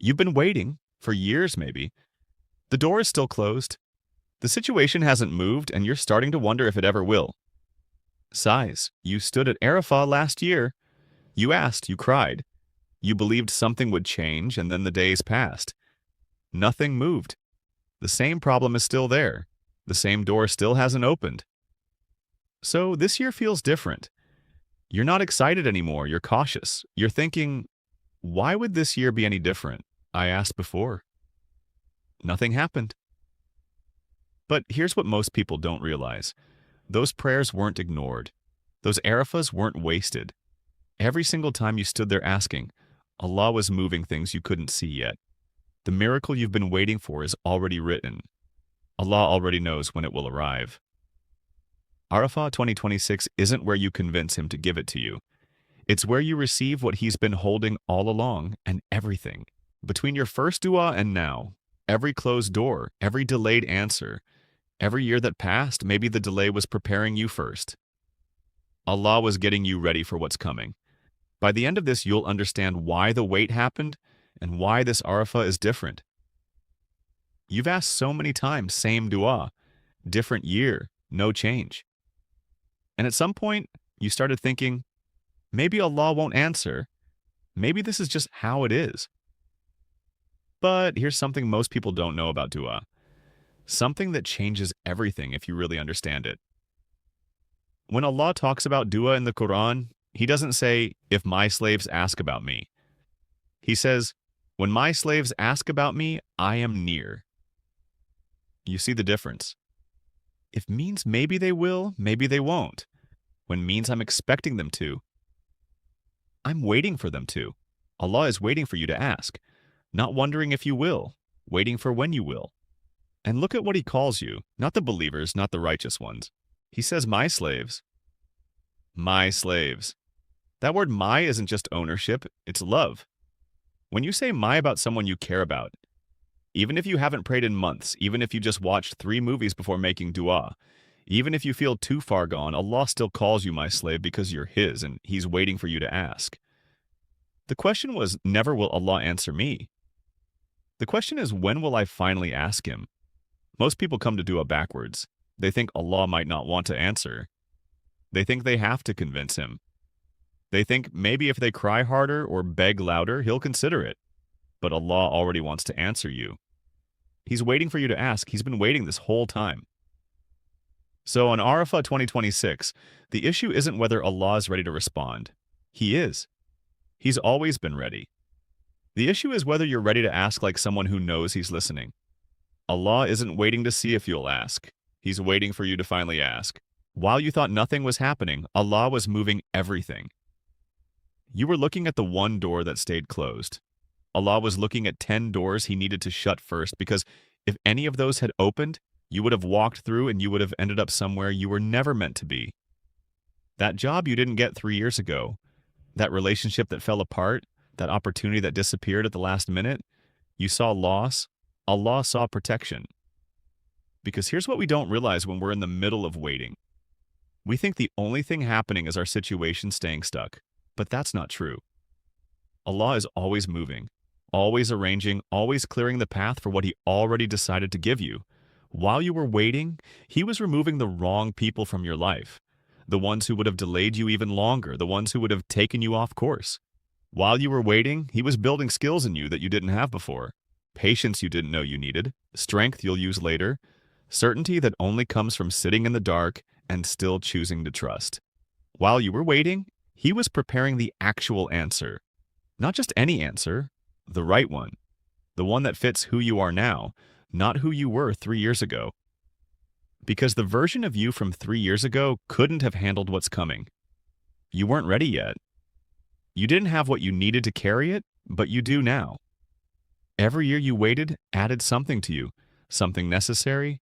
You've been waiting, for years maybe. The door is still closed. The situation hasn't moved, and you're starting to wonder if it ever will. Sighs, you stood at Arafah last year. You asked, you cried. You believed something would change, and then the days passed. Nothing moved. The same problem is still there. The same door still hasn't opened. So this year feels different. You're not excited anymore. You're cautious. You're thinking, why would this year be any different? I asked before. Nothing happened. But here's what most people don't realize. Those prayers weren't ignored. Those Arafahs weren't wasted. Every single time you stood there asking, Allah was moving things you couldn't see yet. The miracle you've been waiting for is already written. Allah already knows when it will arrive. Arafah 2026 isn't where you convince Him to give it to you. It's where you receive what He's been holding all along and everything. Between your first dua and now, every closed door, every delayed answer, every year that passed, maybe the delay was preparing you first. Allah was getting you ready for what's coming. By the end of this, you'll understand why the wait happened and why this Arafah is different. You've asked so many times, same dua, different year, no change. And at some point, you started thinking, maybe Allah won't answer. Maybe this is just how it is. But here's something most people don't know about dua. Something that changes everything if you really understand it. When Allah talks about dua in the Quran, He doesn't say, if my slaves ask about me. He says, when my slaves ask about me, I am near. You see the difference? If means maybe they will, maybe they won't. When means I'm expecting them to. I'm waiting for them to. Allah is waiting for you to ask, not wondering if you will, waiting for when you will. And look at what He calls you, not the believers, not the righteous ones. He says, my slaves. My slaves. That word my isn't just ownership, it's love. When you say my about someone you care about, even if you haven't prayed in months, even if you just watched 3 movies before making dua, even if you feel too far gone, Allah still calls you my slave because you're His and He's waiting for you to ask. The question was, never will Allah answer me. The question is, when will I finally ask Him? Most people come to dua backwards. They think Allah might not want to answer. They think they have to convince Him. They think maybe if they cry harder or beg louder, He'll consider it. But Allah already wants to answer you. He's waiting for you to ask. He's been waiting this whole time. So on Arafah 2026, the issue isn't whether Allah is ready to respond. He is. He's always been ready. The issue is whether you're ready to ask like someone who knows He's listening. Allah isn't waiting to see if you'll ask. He's waiting for you to finally ask. While you thought nothing was happening, Allah was moving everything. You were looking at the one door that stayed closed. Allah was looking at 10 doors He needed to shut first, because if any of those had opened, you would have walked through and you would have ended up somewhere you were never meant to be. That job you didn't get 3 years ago, that relationship that fell apart, that opportunity that disappeared at the last minute, you saw loss, Allah saw protection. Because here's what we don't realize when we're in the middle of waiting. We think the only thing happening is our situation staying stuck, but that's not true. Allah is always moving, always arranging, always clearing the path for what He already decided to give you. While you were waiting, He was removing the wrong people from your life, the ones who would have delayed you even longer, the ones who would have taken you off course. While you were waiting, He was building skills in you that you didn't have before, patience you didn't know you needed, strength you'll use later, certainty that only comes from sitting in the dark and still choosing to trust. While you were waiting, He was preparing the actual answer. Not just any answer, the right one. The one that fits who you are now, not who you were 3 years ago. Because the version of you from 3 years ago couldn't have handled what's coming. You weren't ready yet. You didn't have what you needed to carry it, but you do now. Every year you waited added something to you, something necessary,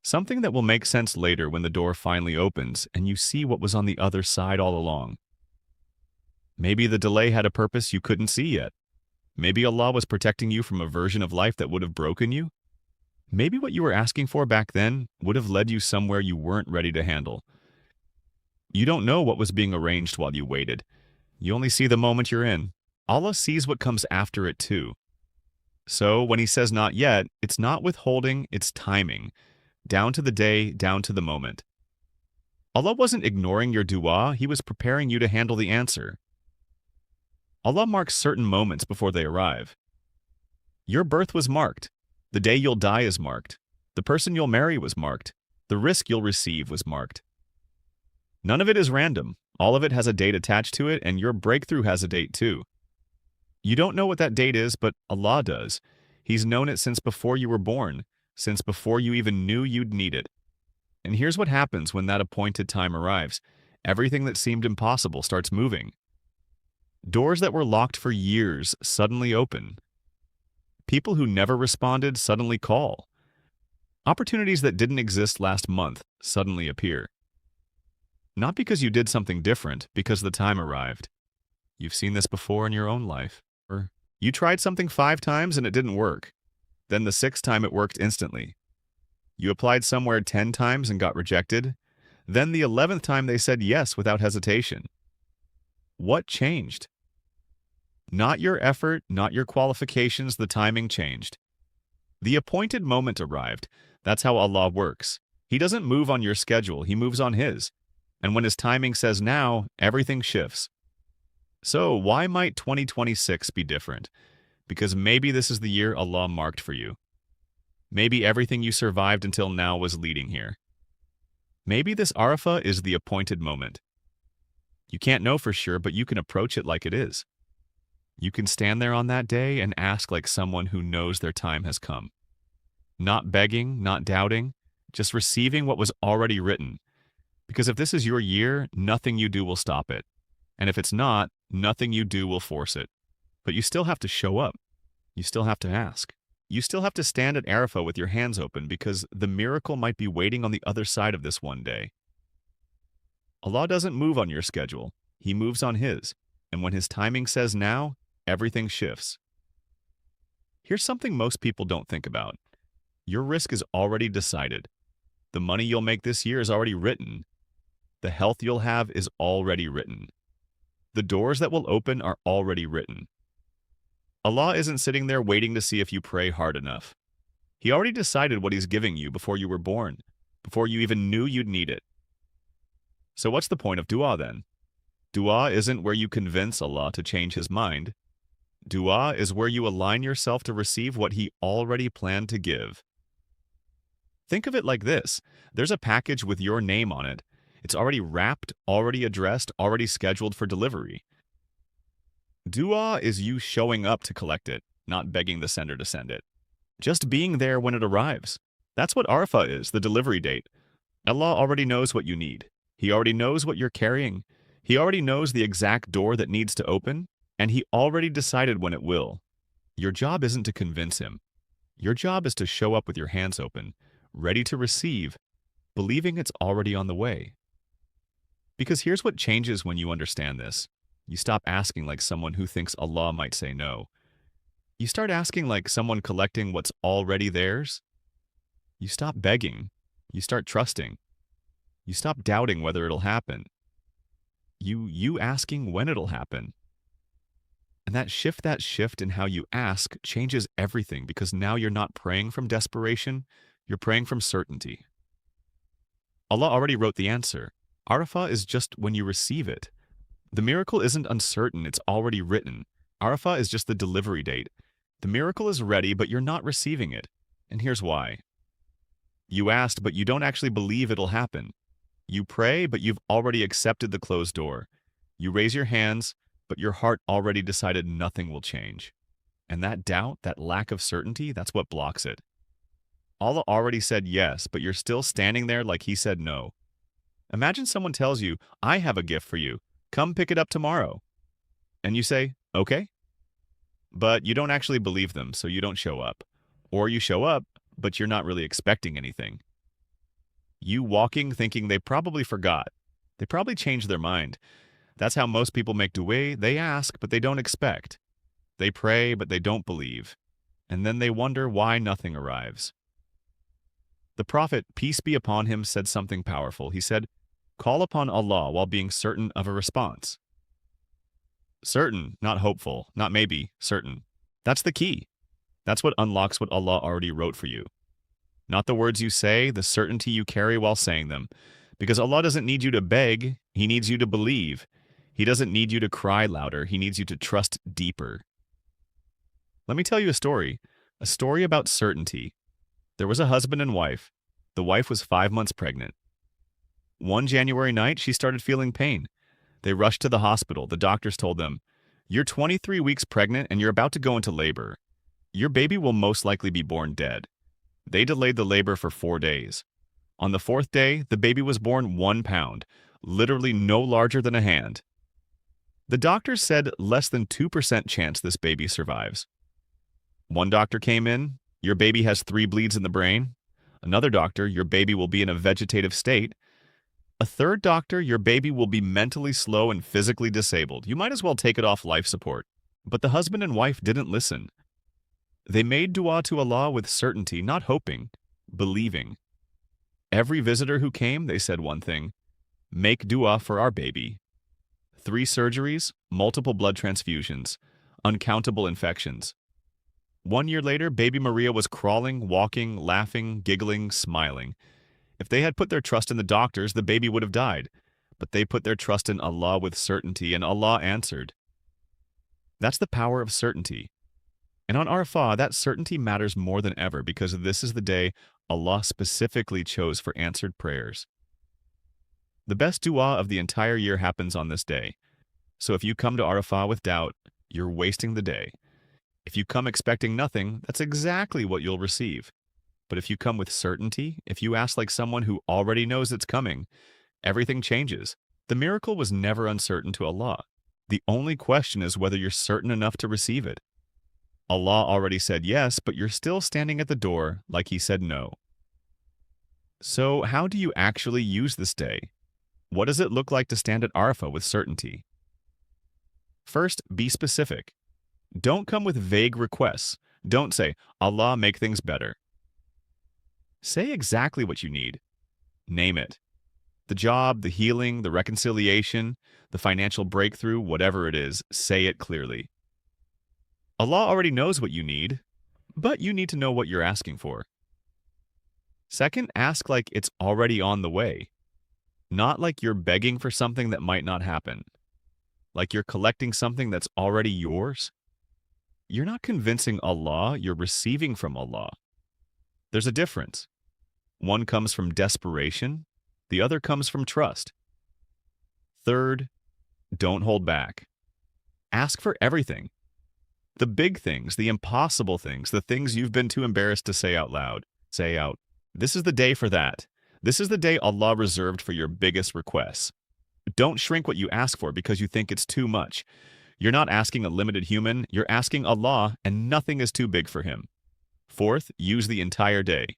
something that will make sense later when the door finally opens and you see what was on the other side all along. Maybe the delay had a purpose you couldn't see yet. Maybe Allah was protecting you from a version of life that would have broken you. Maybe what you were asking for back then would have led you somewhere you weren't ready to handle. You don't know what was being arranged while you waited. You only see the moment you're in. Allah sees what comes after it too. So when he says not yet, it's not withholding, it's timing, down to the day, down to the moment. Allah wasn't ignoring your dua, He was preparing you to handle the answer. Allah marks certain moments before they arrive. Your birth was marked. The day you'll die is marked. The person you'll marry was marked. The rizq you'll receive was marked. None of it is random. All of it has a date attached to it, and your breakthrough has a date too. You don't know what that date is, but Allah does. He's known it since before you were born, since before you even knew you'd need it. And here's what happens when that appointed time arrives. Everything that seemed impossible starts moving. Doors that were locked for years suddenly open. People who never responded suddenly call. Opportunities that didn't exist last month suddenly appear. Not because you did something different, because the time arrived. You've seen this before in your own life. Or you tried something 5 times and it didn't work. Then the 6th time it worked instantly. You applied somewhere 10 times and got rejected. Then the 11th time they said yes without hesitation. What changed? Not your effort, not your qualifications, the timing changed. The appointed moment arrived. That's how Allah works. He doesn't move on your schedule, He moves on His. And when His timing says now, everything shifts. So why might 2026 be different? Because maybe this is the year Allah marked for you. Maybe everything you survived until now was leading here. Maybe this Arafah is the appointed moment. You can't know for sure, but you can approach it like it is. You can stand there on that day and ask like someone who knows their time has come. Not begging, not doubting, just receiving what was already written. Because if this is your year, nothing you do will stop it. And if it's not, nothing you do will force it. But you still have to show up. You still have to ask. You still have to stand at Arafah with your hands open because the miracle might be waiting on the other side of this one day. Allah doesn't move on your schedule. He moves on His. And when His timing says now, everything shifts. Here's something most people don't think about. Your rizq is already decided. The money you'll make this year is already written. The health you'll have is already written. The doors that will open are already written. Allah isn't sitting there waiting to see if you pray hard enough. He already decided what He's giving you before you were born, before you even knew you'd need it. So what's the point of dua then? Dua isn't where you convince Allah to change His mind. Dua is where you align yourself to receive what He already planned to give. Think of it like this. There's a package with your name on it. It's already wrapped, already addressed, already scheduled for delivery. Dua is you showing up to collect it, not begging the sender to send it. Just being there when it arrives. That's what Arafah is, the delivery date. Allah already knows what you need. He already knows what you're carrying. He already knows the exact door that needs to open, and He already decided when it will. Your job isn't to convince Him. Your job is to show up with your hands open, ready to receive, believing it's already on the way. Because here's what changes when you understand this. You stop asking like someone who thinks Allah might say no. You start asking like someone collecting what's already theirs. You stop begging. You start trusting. You stop doubting whether it'll happen. You asking when it'll happen. And that shift in how you ask changes everything because now you're not praying from desperation, you're praying from certainty. Allah already wrote the answer. Arafah is just when you receive it. The miracle isn't uncertain, it's already written. Arafah is just the delivery date. The miracle is ready, but you're not receiving it. And here's why. You asked, but you don't actually believe it'll happen. You pray, but you've already accepted the closed door. You raise your hands, but your heart already decided nothing will change. And that doubt, that lack of certainty, that's what blocks it. Allah already said yes, but you're still standing there like He said no. Imagine someone tells you, I have a gift for you. Come pick it up tomorrow. And you say, okay. But you don't actually believe them, so you don't show up. Or you show up, but you're not really expecting anything. You walking thinking they probably forgot. They probably changed their mind. That's how most people make dua. They ask, but they don't expect. They pray, but they don't believe. And then they wonder why nothing arrives. The Prophet, peace be upon him, said something powerful. He said, call upon Allah while being certain of a response. Certain, not hopeful, not maybe, certain. That's the key. That's what unlocks what Allah already wrote for you. Not the words you say, the certainty you carry while saying them. Because Allah doesn't need you to beg, He needs you to believe. He doesn't need you to cry louder, He needs you to trust deeper. Let me tell you a story about certainty. There was a husband and wife. The wife was 5 months pregnant. One January night, she started feeling pain. They rushed to the hospital. The doctors told them, "You're 23 weeks pregnant and you're about to go into labor. Your baby will most likely be born dead." They delayed the labor for 4 days. On the 4th day, the baby was born 1 pound, literally no larger than a hand. The doctors said less than 2% chance this baby survives. One doctor came in, "Your baby has 3 bleeds in the brain." Another doctor, "Your baby will be in a vegetative state." A third doctor, "Your baby will be mentally slow and physically disabled. You might as well take it off life support." But the husband and wife didn't listen. They made dua to Allah with certainty, not hoping, believing. Every visitor who came, they said one thing: "Make dua for our baby." 3 surgeries, multiple blood transfusions, uncountable infections. 1 year later, baby Maria was crawling, walking, laughing, giggling, smiling. If they had put their trust in the doctors, the baby would have died. But they put their trust in Allah with certainty, and Allah answered. That's the power of certainty. And on Arafah, that certainty matters more than ever because this is the day Allah specifically chose for answered prayers. The best dua of the entire year happens on this day. So if you come to Arafah with doubt, you're wasting the day. If you come expecting nothing, that's exactly what you'll receive. But if you come with certainty, if you ask like someone who already knows it's coming, everything changes. The miracle was never uncertain to Allah. The only question is whether you're certain enough to receive it. Allah already said yes, but you're still standing at the door like He said no. So how do you actually use this day? What does it look like to stand at Arafah with certainty? First, be specific. Don't come with vague requests. Don't say, "Allah, make things better." Say exactly what you need. Name it. The job, the healing, the reconciliation, the financial breakthrough, whatever it is, say it clearly. Allah already knows what you need, but you need to know what you're asking for. Second, ask like it's already on the way. Not like you're begging for something that might not happen. Like you're collecting something that's already yours. You're not convincing Allah, you're receiving from Allah. There's a difference. One comes from desperation, the other comes from trust. Third, don't hold back. Ask for everything. The big things, the impossible things, the things you've been too embarrassed to say out loud. Say out, "This is the day for that. This is the day Allah reserved for your biggest requests." Don't shrink what you ask for because you think it's too much. You're not asking a limited human, you're asking Allah, and nothing is too big for Him. Fourth, use the entire day,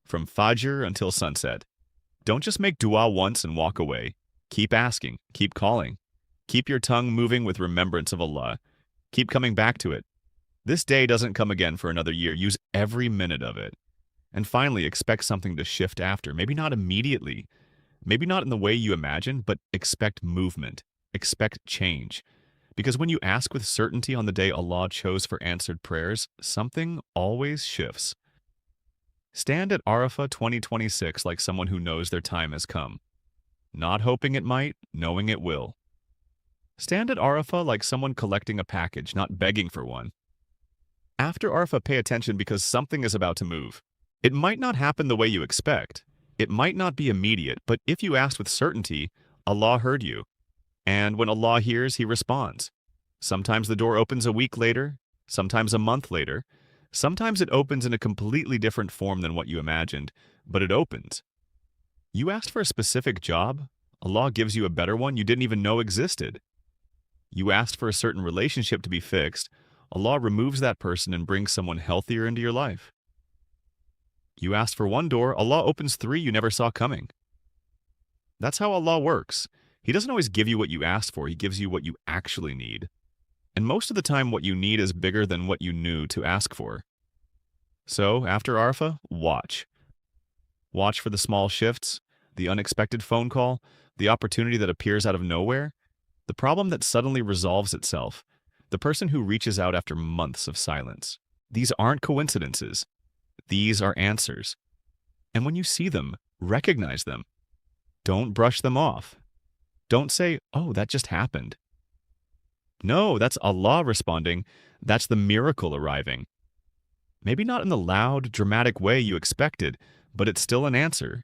from Fajr until sunset. Don't just make dua once and walk away. Keep asking, keep calling. Keep your tongue moving with remembrance of Allah. Keep coming back to it. This day doesn't come again for another year. Use every minute of it. And finally, expect something to shift after. Maybe not immediately. Maybe not in the way you imagine, but expect movement. Expect change. Because when you ask with certainty on the day Allah chose for answered prayers, something always shifts. Stand at Arafah 2026 like someone who knows their time has come. Not hoping it might, knowing it will. Stand at Arafah like someone collecting a package, not begging for one. After Arafah, pay attention because something is about to move. It might not happen the way you expect. It might not be immediate, but if you ask with certainty, Allah heard you. And when Allah hears, He responds. Sometimes the door opens a week later, sometimes a month later. Sometimes it opens in a completely different form than what you imagined, but it opens. You asked for a specific job, Allah gives you a better one you didn't even know existed. You asked for a certain relationship to be fixed, Allah removes that person and brings someone healthier into your life. You asked for one door, Allah opens 3 you never saw coming. That's how Allah works. He doesn't always give you what you asked for, He gives you what you actually need. And most of the time what you need is bigger than what you knew to ask for. So, after Arafah, watch. Watch for the small shifts, the unexpected phone call, the opportunity that appears out of nowhere, the problem that suddenly resolves itself, the person who reaches out after months of silence. These aren't coincidences. These are answers. And when you see them, recognize them. Don't brush them off. Don't say, oh, that just happened. No, that's Allah responding. That's the miracle arriving. Maybe not in the loud, dramatic way you expected, but it's still an answer.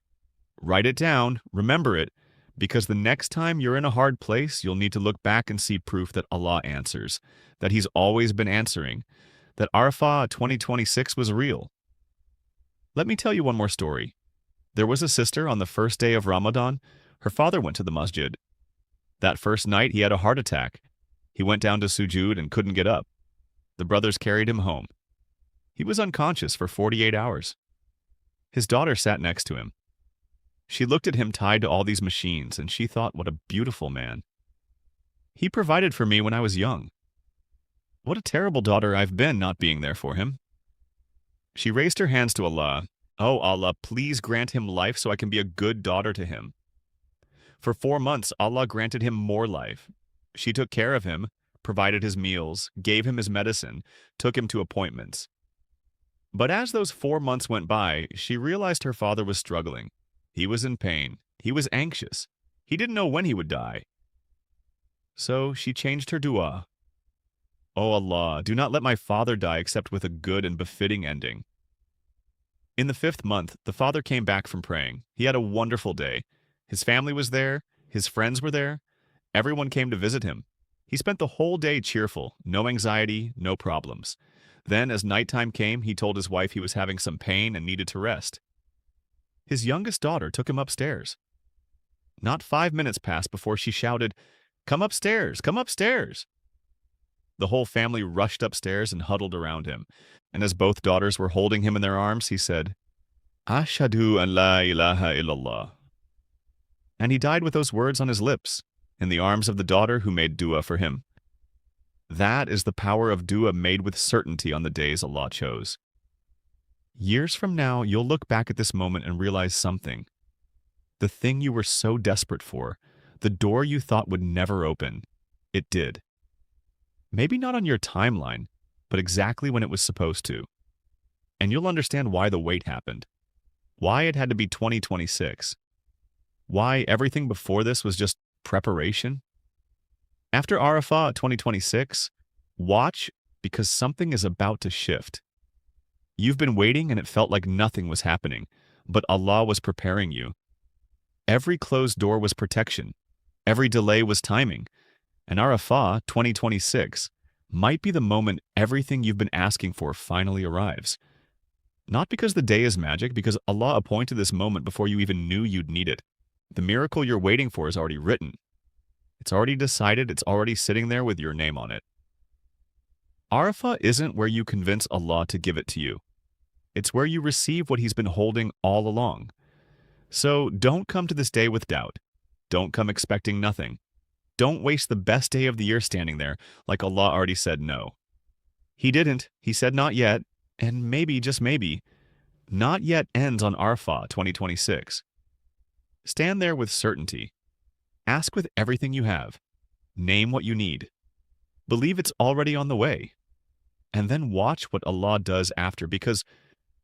Write it down, remember it, because the next time you're in a hard place, you'll need to look back and see proof that Allah answers, that He's always been answering, that Arafah 2026 was real. Let me tell you one more story. There was a sister on the first day of Ramadan. Her father went to the masjid. That first night, he had a heart attack. He went down to sujood and couldn't get up. The brothers carried him home. He was unconscious for 48 hours. His daughter sat next to him. She looked at him tied to all these machines, and she thought, what a beautiful man. He provided for me when I was young. What a terrible daughter I've been not being there for him. She raised her hands to Allah. Oh, Allah, please grant him life so I can be a good daughter to him. For 4 months, Allah granted him more life. She took care of him, provided his meals, gave him his medicine, took him to appointments. But as those 4 months went by, she realized her father was struggling. He was in pain. He was anxious. He didn't know when he would die. So she changed her dua. Oh Allah, do not let my father die except with a good and befitting ending. In the 5th month, the father came back from praying. He had a wonderful day. His family was there. His friends were there. Everyone came to visit him. He spent the whole day cheerful, no anxiety, no problems. Then, as nighttime came, he told his wife he was having some pain and needed to rest. His youngest daughter took him upstairs. Not 5 minutes passed before she shouted, "Come upstairs! Come upstairs!" The whole family rushed upstairs and huddled around him. And as both daughters were holding him in their arms, he said, "Ashhadu an la ilaha illallah." And he died with those words on his lips, in the arms of the daughter who made dua for him. That is the power of dua made with certainty on the days Allah chose. Years from now, you'll look back at this moment and realize something. The thing you were so desperate for, the door you thought would never open, it did. Maybe not on your timeline, but exactly when it was supposed to. And you'll understand why the wait happened. Why it had to be 2026. Why everything before this was just preparation. After Arafah 2026, watch because something is about to shift. You've been waiting and it felt like nothing was happening, but Allah was preparing you. Every closed door was protection. Every delay was timing. And Arafah 2026 might be the moment everything you've been asking for finally arrives. Not because the day is magic, because Allah appointed this moment before you even knew you'd need it. The miracle you're waiting for is already written. It's already decided, it's already sitting there with your name on it. Arafah isn't where you convince Allah to give it to you. It's where you receive what He's been holding all along. So don't come to this day with doubt. Don't come expecting nothing. Don't waste the best day of the year standing there like Allah already said no. He didn't. He said not yet, and maybe, just maybe, not yet ends on Arafah 2026. Stand there with certainty. Ask with everything you have. Name what you need. Believe it's already on the way. And then watch what Allah does after, because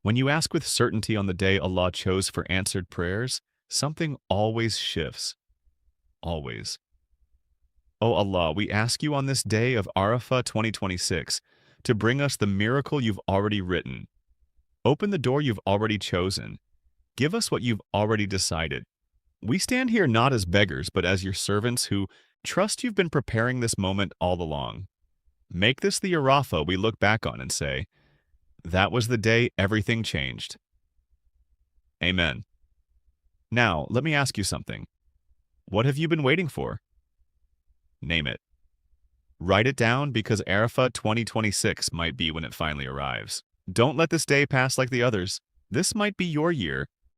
when you ask with certainty on the day Allah chose for answered prayers, something always shifts. Always. Oh Allah, we ask you on this day of Arafah 2026 to bring us the miracle you've already written. Open the door you've already chosen. Give us what you've already decided. We stand here not as beggars, but as your servants who trust you've been preparing this moment all along. Make this the Arafah we look back on and say, that was the day everything changed. Amen. Now, let me ask you something. What have you been waiting for? Name it. Write it down because Arafah 2026 might be when it finally arrives. Don't let this day pass like the others. This might be your year,